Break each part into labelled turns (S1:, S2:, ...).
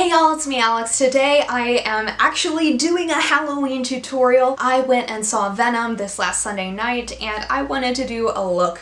S1: Hey y'all, it's me Alex. Today I am actually doing a Halloween tutorial. I went and saw Venom this last Sunday night and I wanted to do a look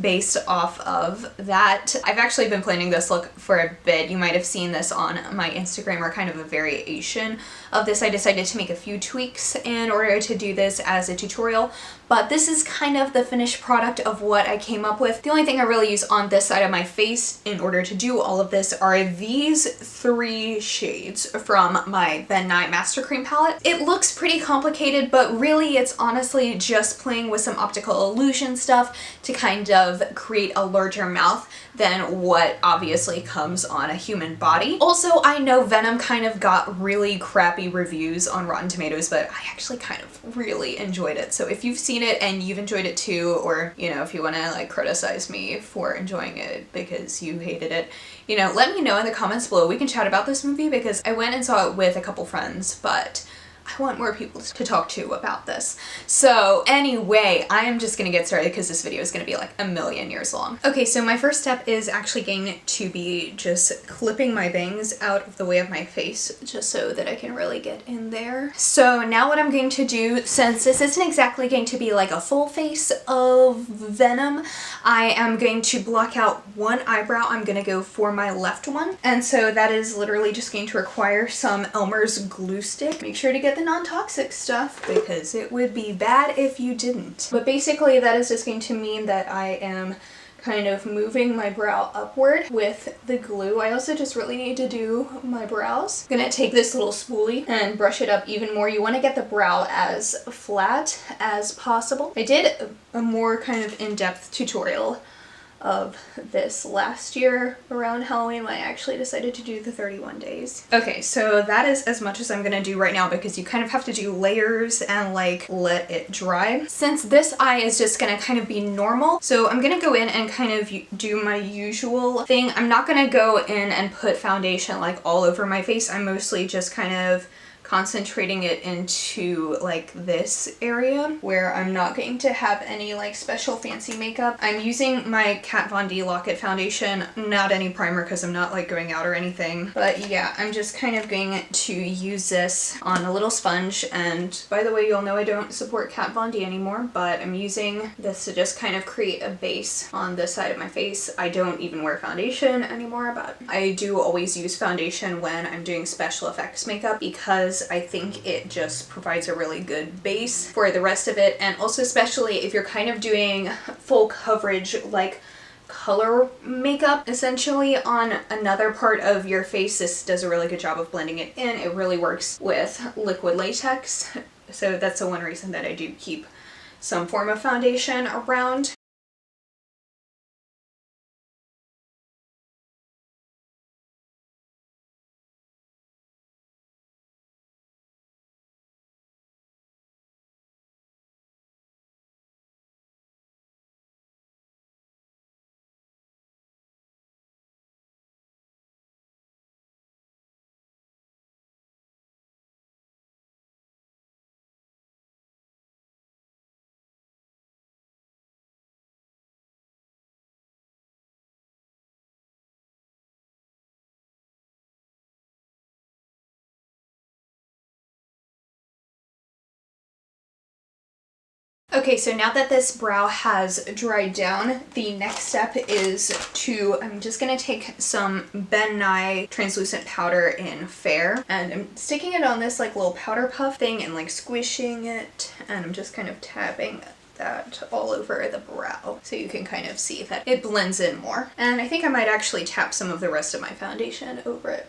S1: based off of that. I've actually been planning this look for a bit. You might have seen this on my Instagram or kind of a variation of this. I decided to make a few tweaks in order to do this as a tutorial, but this is kind of the finished product of what I came up with. The only thing I really use on this side of my face in order to do all of this are these three shades from my Ben Nye Master Cream palette. It looks pretty complicated, but really it's honestly just playing with some optical illusion stuff to kind of create a larger mouth than what obviously comes on a human body. Also, I know Venom kind of got really crappy reviews on Rotten Tomatoes, but I actually kind of really enjoyed it. So if you've seen it and you've enjoyed it too, or you know, if you want to like criticize me for enjoying it because you hated it, you know, let me know in the comments below. We can chat about this movie because I went and saw it with a couple friends, but I want more people to talk to about this. So anyway, I am just gonna get started because this video is gonna be like a million years long. Okay, so my first step is actually going to be just clipping my bangs out of the way of my face just so that I can really get in there. So now what I'm going to do, since this isn't exactly going to be like a full face of Venom, I am going to block out one eyebrow. I'm gonna go for my left one. And so that is literally just going to require some Elmer's glue stick. Make sure to get the non-toxic stuff because it would be bad if you didn't. But basically that is just going to mean that I am kind of moving my brow upward with the glue. I also just really need to do my brows. I'm gonna take this little spoolie and brush it up even more. You want to get the brow as flat as possible. I did a more kind of in-depth tutorial of this last year around Halloween when I actually decided to do the 31 days. Okay, so that is as much as I'm gonna do right now because you kind of have to do layers and like let it dry. Since this eye is just gonna kind of be normal, so I'm gonna go in and kind of do my usual thing. I'm not gonna go in and put foundation like all over my face. I'm mostly just kind of concentrating it into like this area where I'm not going to have any like special fancy makeup. I'm using my Kat Von D Lock-It foundation, not any primer because I'm not like going out or anything. But yeah, I'm just kind of going to use this on a little sponge. And by the way, you'll know I don't support Kat Von D anymore, but I'm using this to just kind of create a base on this side of my face. I don't even wear foundation anymore, but I do always use foundation when I'm doing special effects makeup because I think it just provides a really good base for the rest of it. And also especially if you're kind of doing full coverage like color makeup essentially on another part of your face, this does a really good job of blending it in. It really works with liquid latex. So that's the one reason that I do keep some form of foundation around. Okay, so now that this brow has dried down, the next step is I'm just gonna take some Ben Nye translucent powder in Fair, and I'm sticking it on this like little powder puff thing and like squishing it, and I'm just kind of tapping that all over the brow so you can kind of see that it blends in more. And I think I might actually tap some of the rest of my foundation over it.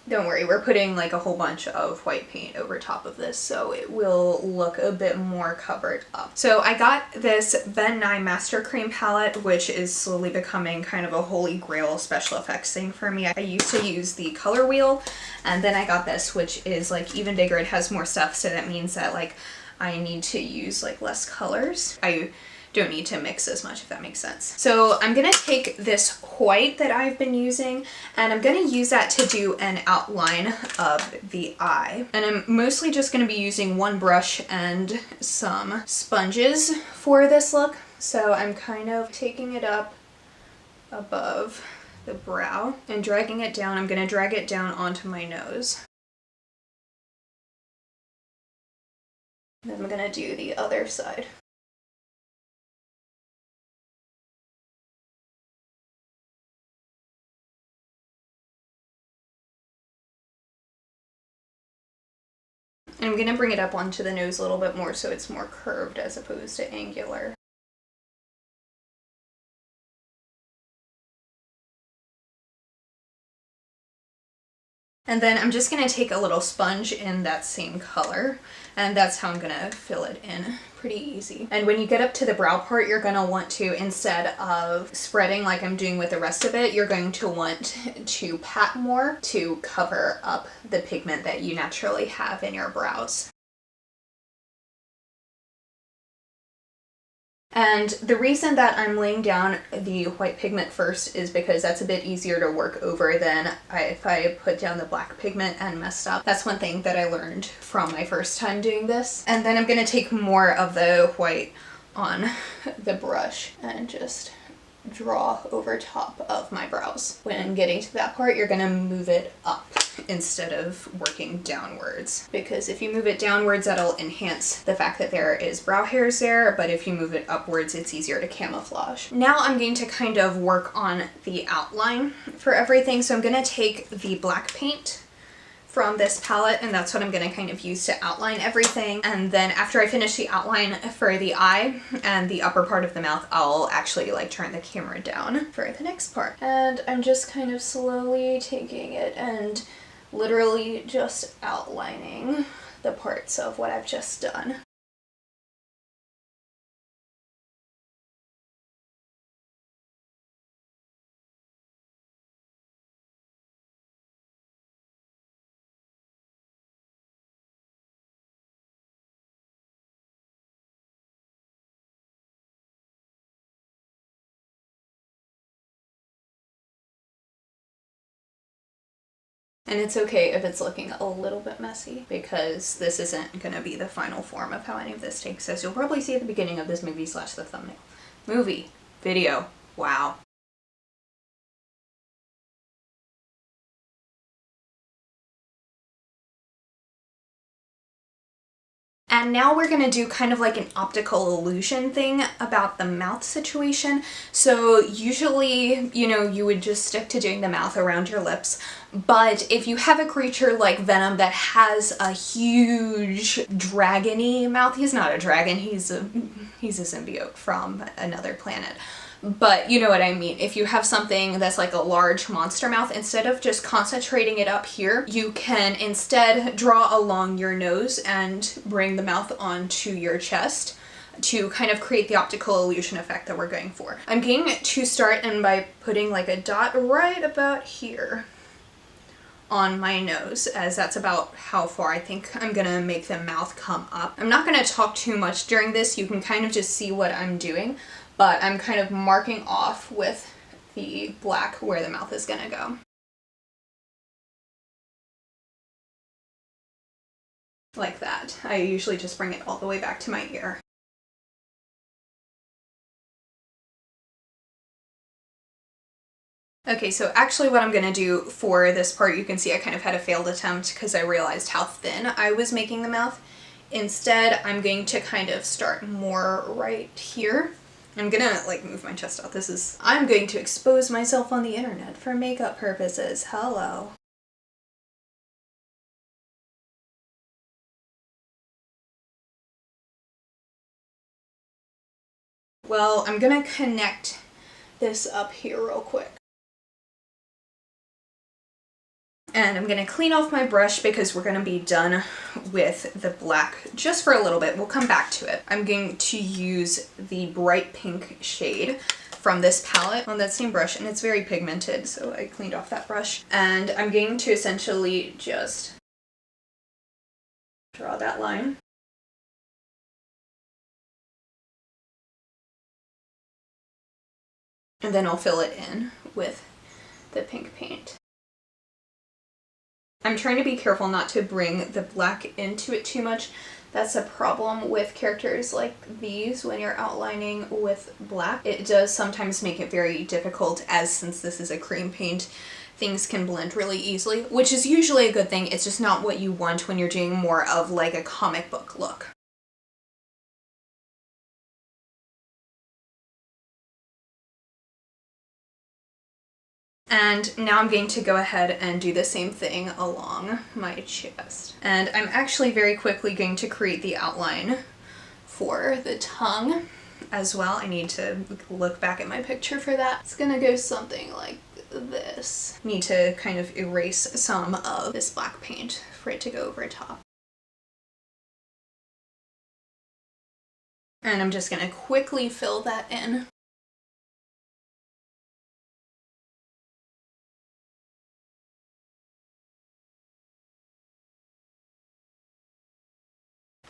S1: Don't worry, we're putting like a whole bunch of white paint over top of this, so it will look a bit more covered up. So I got this Ben Nye Master Cream palette, which is slowly becoming kind of a holy grail special effects thing for me. I used to use the color wheel, and then I got this, which is like even bigger. It has more stuff, so that means that like I need to use like less colors. I don't need to mix as much, if that makes sense. So I'm gonna take this white that I've been using and I'm gonna use that to do an outline of the eye. And I'm mostly just gonna be using one brush and some sponges for this look. So I'm kind of taking it up above the brow and dragging it down. I'm gonna drag it down onto my nose. Then I'm gonna do the other side. And I'm gonna bring it up onto the nose a little bit more so it's more curved as opposed to angular. And then I'm just gonna take a little sponge in that same color, and that's how I'm gonna fill it in. Pretty easy. And when you get up to the brow part, you're gonna want to, instead of spreading like I'm doing with the rest of it, you're going to want to pat more to cover up the pigment that you naturally have in your brows. And the reason that I'm laying down the white pigment first is because that's a bit easier to work over than if I put down the black pigment and messed up. That's one thing that I learned from my first time doing this. And then I'm gonna take more of the white on the brush and just draw over top of my brows. When getting to that part, you're gonna move it up instead of working downwards, because if you move it downwards, that'll enhance the fact that there is brow hairs there, but if you move it upwards, it's easier to camouflage. Now I'm going to kind of work on the outline for everything. So I'm gonna take the black paint from this palette, and that's what I'm gonna kind of use to outline everything. And then after I finish the outline for the eye and the upper part of the mouth, I'll actually like turn the camera down for the next part. And I'm just kind of slowly taking it and literally just outlining the parts of what I've just done. And it's okay if it's looking a little bit messy, because this isn't going to be the final form of how any of this takes, as you'll probably see at the beginning of this movie / the thumbnail. Movie. Video. Wow. And now we're gonna do kind of like an optical illusion thing about the mouth situation. So usually, you know, you would just stick to doing the mouth around your lips. But if you have a creature like Venom that has a huge dragon-y mouth, he's not a dragon, he's a symbiote from another planet. But you know what I mean. If you have something that's like a large monster mouth, instead of just concentrating it up here, you can instead draw along your nose and bring the mouth onto your chest to kind of create the optical illusion effect that we're going for. I'm going to start by putting like a dot right about here on my nose, as that's about how far I think I'm gonna make the mouth come up. I'm not gonna talk too much during this. You can kind of just see what I'm doing, but I'm kind of marking off with the black where the mouth is gonna go. Like that. I usually just bring it all the way back to my ear. Okay, so actually what I'm gonna do for this part, you can see I kind of had a failed attempt because I realized how thin I was making the mouth. Instead, I'm going to kind of start more right here. I'm gonna like move my chest out. I'm going to expose myself on the internet for makeup purposes. Hello. Well, I'm gonna connect this up here real quick. And I'm gonna clean off my brush because we're gonna be done with the black just for a little bit. We'll come back to it. I'm going to use the bright pink shade from this palette on that same brush, and it's very pigmented, so I cleaned off that brush. And I'm going to essentially just draw that line. And then I'll fill it in with the pink paint. I'm I'm trying to be careful not to bring the black into it too much. That's a problem with characters like these when you're outlining with black. It does sometimes make it very difficult, as since this is a cream paint, things can blend really easily, which is usually a good thing. It's just not what you want when you're doing more of like a comic book look. And now I'm going to go ahead and do the same thing along my chest. And I'm actually very quickly going to create the outline for the tongue as well. I need to look back at my picture for that. It's gonna go something like this. Need to kind of erase some of this black paint for it to go over top. And I'm just gonna quickly fill that in.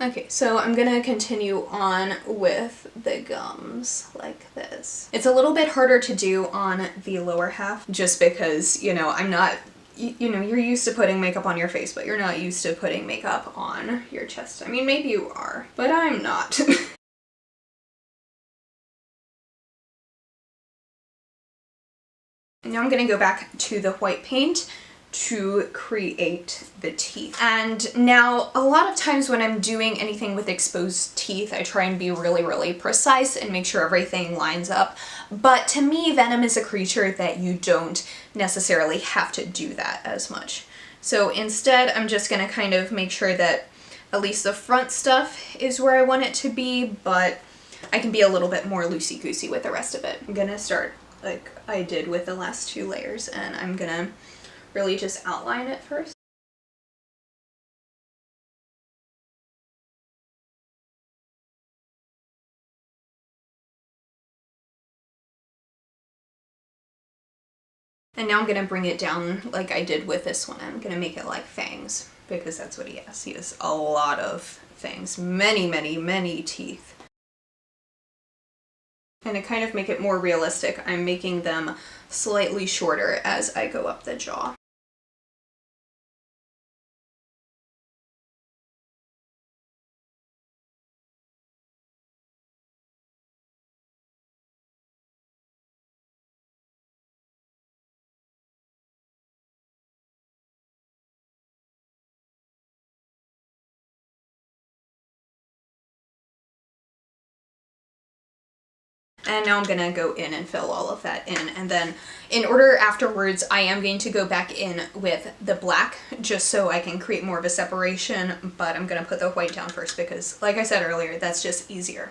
S1: Okay, so I'm gonna continue on with the gums like this. It's a little bit harder to do on the lower half just because, you know, I'm not, you know, you're used to putting makeup on your face, but you're not used to putting makeup on your chest. I mean, maybe you are, but I'm not. Now I'm gonna go back to the white paint to create the teeth. And now a lot of times when I'm doing anything with exposed teeth, I try and be really, really precise and make sure everything lines up. But to me, Venom is a creature that you don't necessarily have to do that as much. So instead, I'm just gonna kind of make sure that at least the front stuff is where I want it to be, but I can be a little bit more loosey-goosey with the rest of it. I'm gonna start like I did with the last two layers, and I'm gonna really just outline it first. And now I'm gonna bring it down like I did with this one. I'm gonna make it like fangs, because that's what he has. He has a lot of fangs. Many, many, many teeth. And to kind of make it more realistic, I'm making them slightly shorter as I go up the jaw. And now I'm gonna go in and fill all of that in. And then in order afterwards, I am going to go back in with the black just so I can create more of a separation, but I'm gonna put the white down first because, like I said earlier, that's just easier.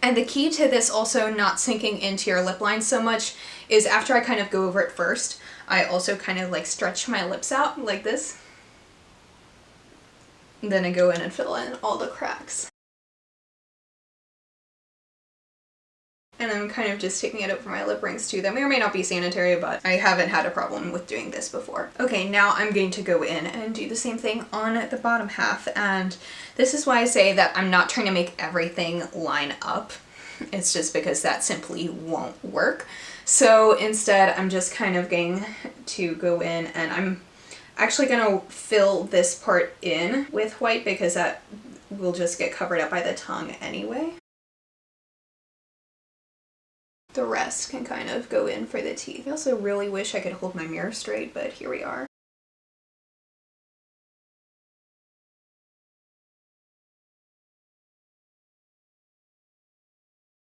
S1: And the key to this also not sinking into your lip line so much is after I kind of go over it first, I also kind of like stretch my lips out like this. And then I go in and fill in all the cracks. And I'm kind of just taking it over my lip rings too. That may or may not be sanitary, but I haven't had a problem with doing this before. Okay, now I'm going to go in and do the same thing on the bottom half. And this is why I say that I'm not trying to make everything line up. It's just because that simply won't work. So instead, I'm just kind of going to go in and I'm actually going to fill this part in with white because that will just get covered up by the tongue anyway. The rest can kind of go in for the teeth. I also really wish I could hold my mirror straight, but here we are.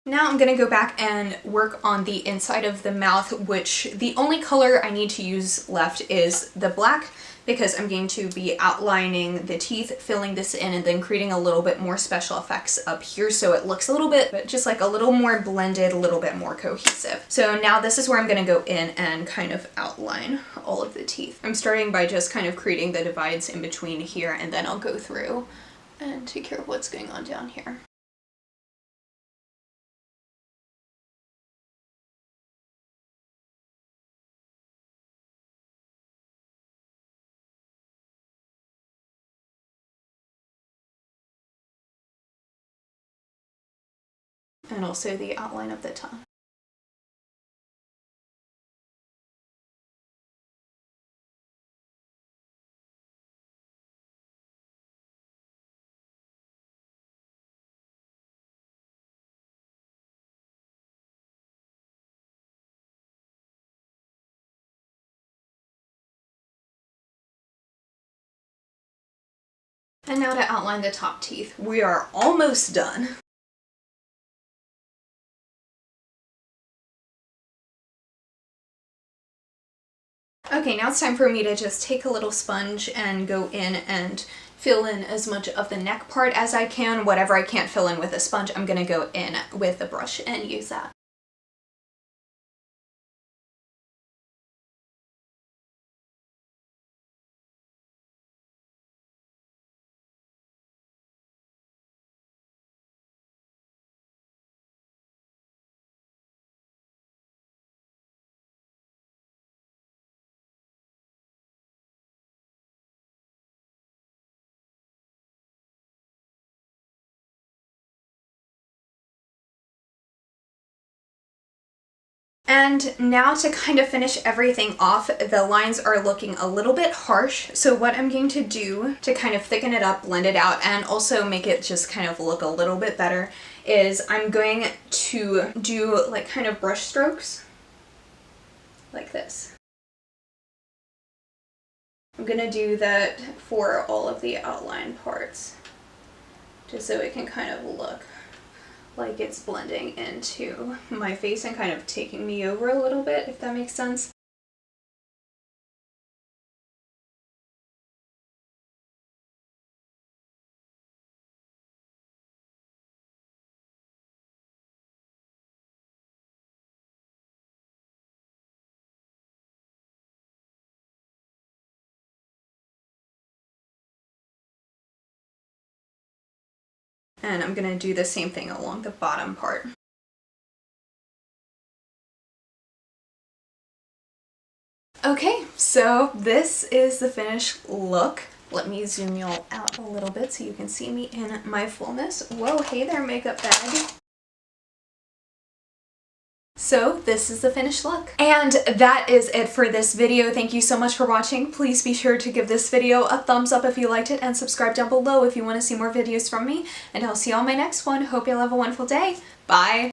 S1: Now I'm gonna go back and work on the inside of the mouth, which the only color I need to use left is the black, because I'm going to be outlining the teeth, filling this in, and then creating a little bit more special effects up here so it looks a little bit, but just like a little more blended, a little bit more cohesive. So now this is where I'm gonna go in and kind of outline all of the teeth. I'm starting by just kind of creating the divides in between here, and then I'll go through and take care of what's going on down here. And also the outline of the tongue. And now to outline the top teeth. We are almost done. Okay, now it's time for me to just take a little sponge and go in and fill in as much of the neck part as I can. Whatever I can't fill in with a sponge, I'm gonna go in with a brush and use that. And now to kind of finish everything off, the lines are looking a little bit harsh. So what I'm going to do to kind of thicken it up, blend it out, and also make it just kind of look a little bit better is I'm going to do like kind of brush strokes like this. I'm gonna do that for all of the outline parts, just so it can kind of look like it's blending into my face and kind of taking me over a little bit, if that makes sense. And I'm gonna do the same thing along the bottom part. Okay, so this is the finished look. Let me zoom y'all out a little bit so you can see me in my fullness. Whoa, hey there, makeup bag. So this is the finished look. And that is it for this video. Thank you so much for watching. Please be sure to give this video a thumbs up if you liked it and subscribe down below if you want to see more videos from me. And I'll see you on my next one. Hope you'll have a wonderful day. Bye!